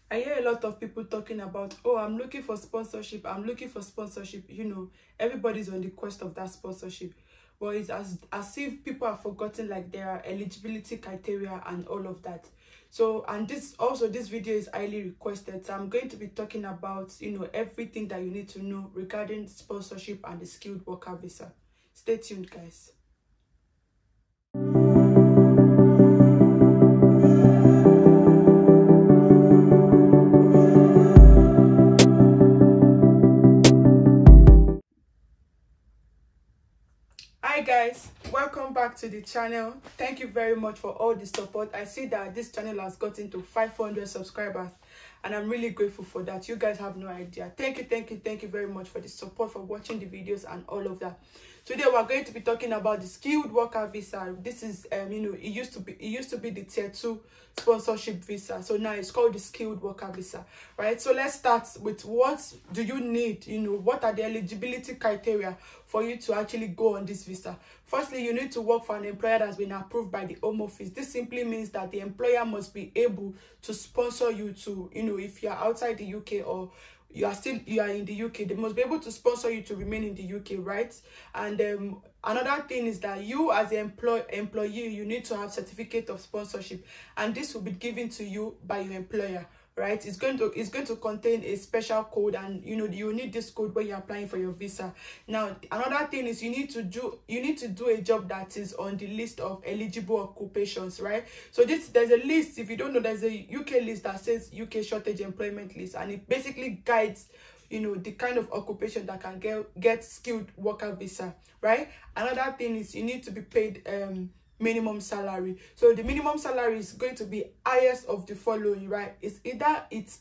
I hear a lot of people talking about, oh, I'm looking for sponsorship. I'm looking for sponsorship. You know, everybody's on the quest of that sponsorship. But it's as if people have forgotten like their eligibility criteria and all of that. So, and this video is highly requested. So I'm going to be talking about, you know, everything that you need to know regarding sponsorship and the skilled worker visa. Stay tuned, guys. Hi guys, welcome back to the channel. Thank you very much for all the support. I see that this channel has gotten to 500 subscribers and I'm really grateful for that. You guys have no idea. Thank you very much for the support, for watching the videos and all of that. Today we're going to be talking about the skilled worker visa. This is you know, it used to be the tier 2 sponsorship visa, so now it's called the skilled worker visa, right? So let's start with, what do you need? You know, what are the eligibility criteria for you to actually go on this visa? Firstly, you need to work for an employer that's been approved by the Home Office. This simply means that the employer must be able to sponsor you to, you know, if you're outside the UK or you are in the UK, they must be able to sponsor you to remain in the UK, right? And another thing is that you as an employee, you need to have certificate of sponsorship, and this will be given to you by your employer, right? It's going to contain a special code, and you know, you need this code when you're applying for your visa. Now, another thing is you need to do a job that is on the list of eligible occupations, right? So there's a list. If you don't know, there's a UK list that says UK shortage employment list, and it basically guides, you know, the kind of occupation that can get skilled worker visa, right? Another thing is you need to be paid minimum salary. So the minimum salary is going to be highest of the following, right? It's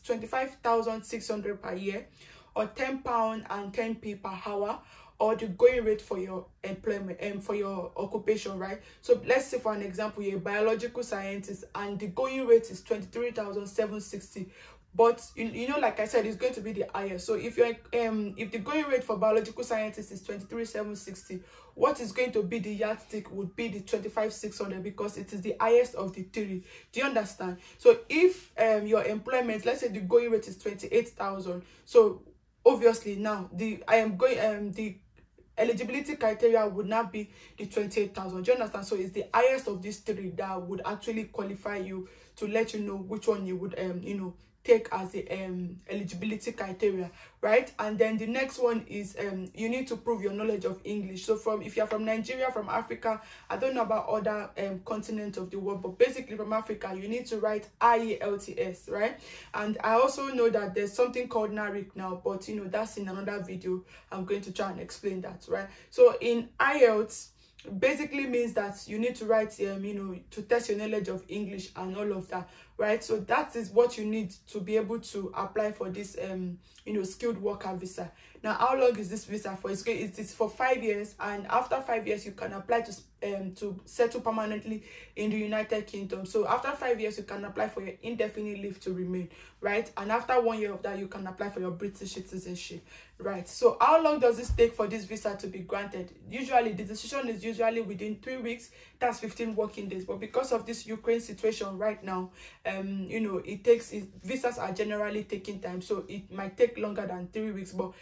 25,600 per year, or £10 and 10p per hour, or the going rate for your employment and for your occupation, right? So let's say, for an example, you're a biological scientist and the going rate is 23,760. But you know, like I said, it's going to be the highest. So if you're if the going rate for biological scientists is 23,760, what is going to be the yardstick would be the 25,600, because it is the highest of the three. Do you understand? So if your employment, let's say the going rate is 28,000, so obviously now the eligibility criteria would not be the 28,000. Do you understand? So it's the highest of these three that would actually qualify you, to let you know which one you would you know, take as the eligibility criteria, right? And then the next one is you need to prove your knowledge of English. So if you're from Nigeria, from Africa, I don't know about other continents of the world, but basically from Africa, you need to write IELTS, right? And I also know that there's something called NARIC now, but you know, that's in another video. I'm going to try and explain that, right? So in IELTS, basically means that you need to write you know, to test your knowledge of English and all of that, right? So that is what you need to be able to apply for this you know, skilled worker visa. Now, how long is this visa for? It's for 5 years, and after 5 years you can apply to settle permanently in the United Kingdom. So after 5 years you can apply for your indefinite leave to remain, right? And after 1 year of that, you can apply for your British citizenship, right? So how long does this take for this visa to be granted? Usually the decision is usually within 3 weeks. That's 15 working days. But because of this Ukraine situation right now, you know, visas are generally taking time, so it might take longer than 3 weeks, but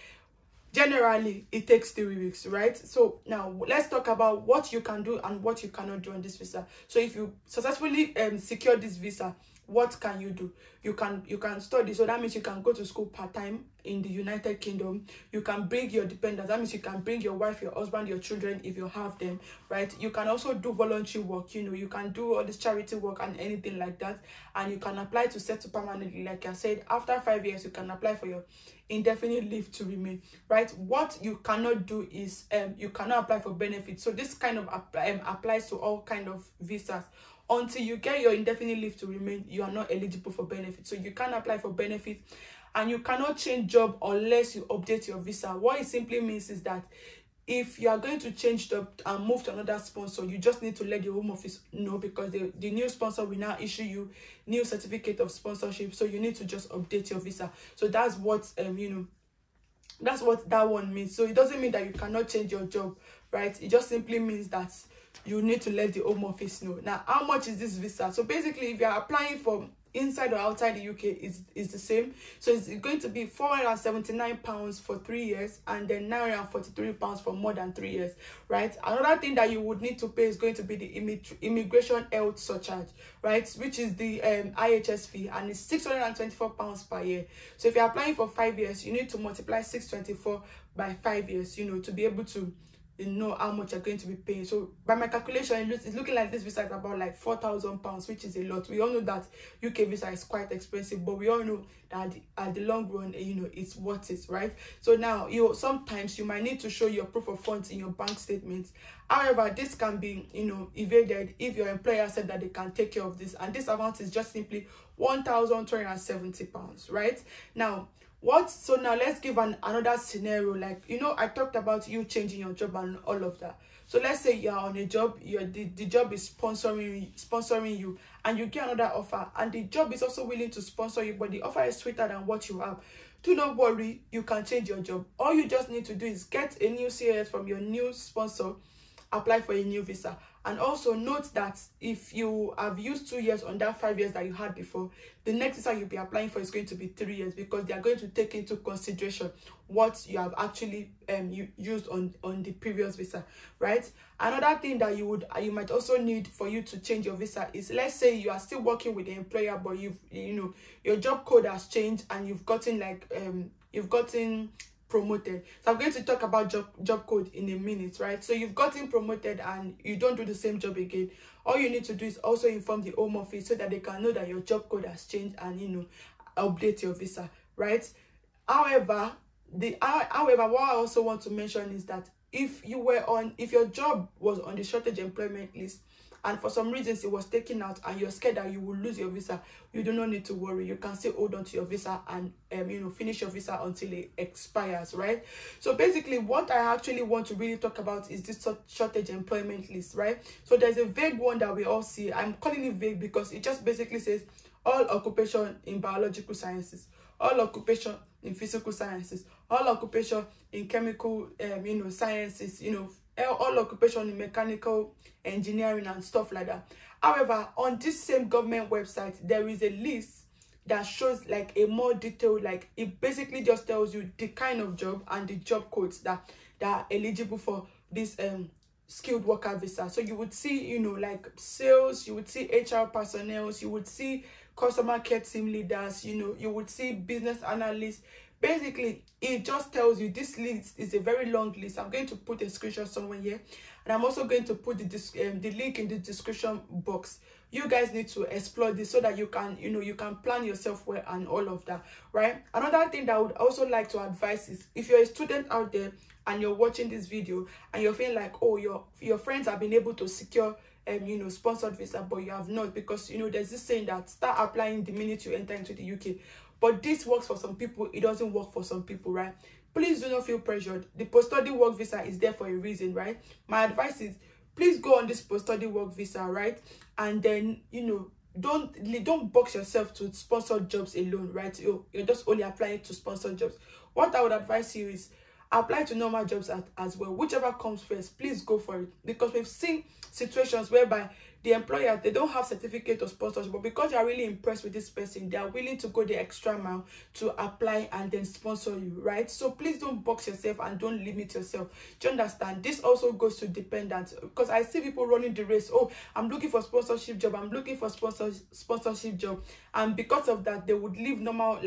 generally it takes 3 weeks, right? So now let's talk about what you can do and what you cannot do on this visa. So if you successfully secure this visa, what can you do? You can study. So that means you can go to school part-time in the United Kingdom. You can bring your dependents. That means you can bring your wife, your husband, your children if you have them, right? You can also do voluntary work. You know, you can do all this charity work and anything like that. And you can apply to settle permanently. Like I said, after 5 years, you can apply for your indefinite leave to remain, right? What you cannot do is you cannot apply for benefits. So this kind of applies to all kind of visas. Until you get your indefinite leave to remain, you are not eligible for benefits. So you can't apply for benefits, and you cannot change job unless you update your visa. What it simply means is that if you are going to change job and move to another sponsor, you just need to let the Home Office know, because the new sponsor will now issue you new certificate of sponsorship. So you need to just update your visa. So that's what you know, that's what that one means. So it doesn't mean that you cannot change your job, right? It just simply means that you need to let the Home Office know. Now, how much is this visa? So basically, if you are applying for inside or outside the UK is the same. So it's going to be £479 for 3 years, and then £943 for more than 3 years, right? Another thing that you would need to pay is going to be the immigration health surcharge, right, which is the IHS fee, and it's £624 per year. So if you're applying for 5 years, you need to multiply 624 by 5 years, you know, to be able to know how much you're going to be paying. So by my calculation, it's looking like this visa is about like £4,000, which is a lot. We all know that UK visa is quite expensive, but we all know that at the long run, you know, it's worth it, right? So now sometimes you might need to show your proof of funds in your bank statements. However, this can be, you know, evaded if your employer said that they can take care of this, and this amount is just simply £1,270, right? Now so now let's give another scenario. Like, you know, I talked about you changing your job and all of that. So let's say you're on a job, the job is sponsoring you, and you get another offer, and the job is also willing to sponsor you, but the offer is sweeter than what you have. Do not worry, you can change your job. All you just need to do is get a new CAS from your new sponsor, apply for a new visa. And also note that if you have used 2 years on that 5 years that you had before, the next visa you'll be applying for is going to be 3 years, because they are going to take into consideration what you have actually used on the previous visa, right? Another thing that you might also need for you to change your visa is, let's say you are still working with the employer, but you know your job code has changed and you've gotten promoted. So I'm going to talk about job code in a minute, right? So you've gotten promoted and you don't do the same job again. All you need to do is also inform the Home Office so that they can know that your job code has changed and, you know, update your visa, right? However, what I also want to mention is that if your job was on the shortage employment list, and for some reasons it was taken out, and you're scared that you will lose your visa, you do not need to worry. You can still hold on to your visa and you know, finish your visa until it expires, right? So basically what I actually want to really talk about is this shortage employment list, right? So there's a vague one that we all see. I'm calling it vague because it just basically says all occupation in biological sciences, all occupation in physical sciences, all occupation in chemical you know, sciences, you know, all occupation in mechanical engineering and stuff like that. However, on this same government website, there is a list that shows like a more detailed, like it basically just tells you the kind of job and the job codes that are eligible for this skilled worker visa. So you would see, you know, like sales, you would see HR personnel, you would see customer care team leaders, you know, you would see business analysts. Basically, it just tells you this list is a very long list. I'm going to put a screenshot somewhere here, and I'm also going to put the link in the description box. You guys need to explore this so that you can, you know, you can plan yourself well and all of that, right? Another thing that I would also like to advise is, if you're a student out there and you're watching this video and you're feeling like, oh, your friends have been able to secure you know, sponsored visa, but you have not, because, you know, there's this saying that start applying the minute you enter into the UK. But this works for some people, it doesn't work for some people, right? Please do not feel pressured. The post-study work visa is there for a reason, right? My advice is, please go on this post-study work visa, right? And then, you know, don't box yourself to sponsored jobs alone, right? You're just only applying to sponsored jobs. What I would advise you is apply to normal jobs as well. Whichever comes first, please go for it, because we've seen situations whereby the employer, they don't have certificate of sponsorship, but because you are really impressed with this person, they are willing to go the extra mile to apply and then sponsor you, right? So please don't box yourself and don't limit yourself. Do you understand? This also goes to dependents, because I see people running the race. Oh, I'm looking for sponsorship job, I'm looking for sponsorship job, and because of that, they would leave normal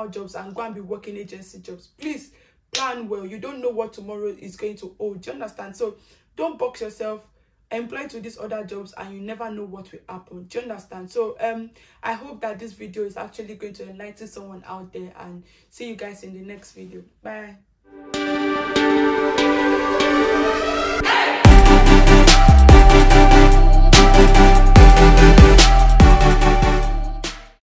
jobs and go and be working agency jobs. Please plan well. You don't know what tomorrow is going to hold. Do you understand? So don't box yourself. Employed to these other jobs, and you never know what will happen. Do you understand? So I hope that this video is actually going to enlighten someone out there, and see you guys in the next video. Bye.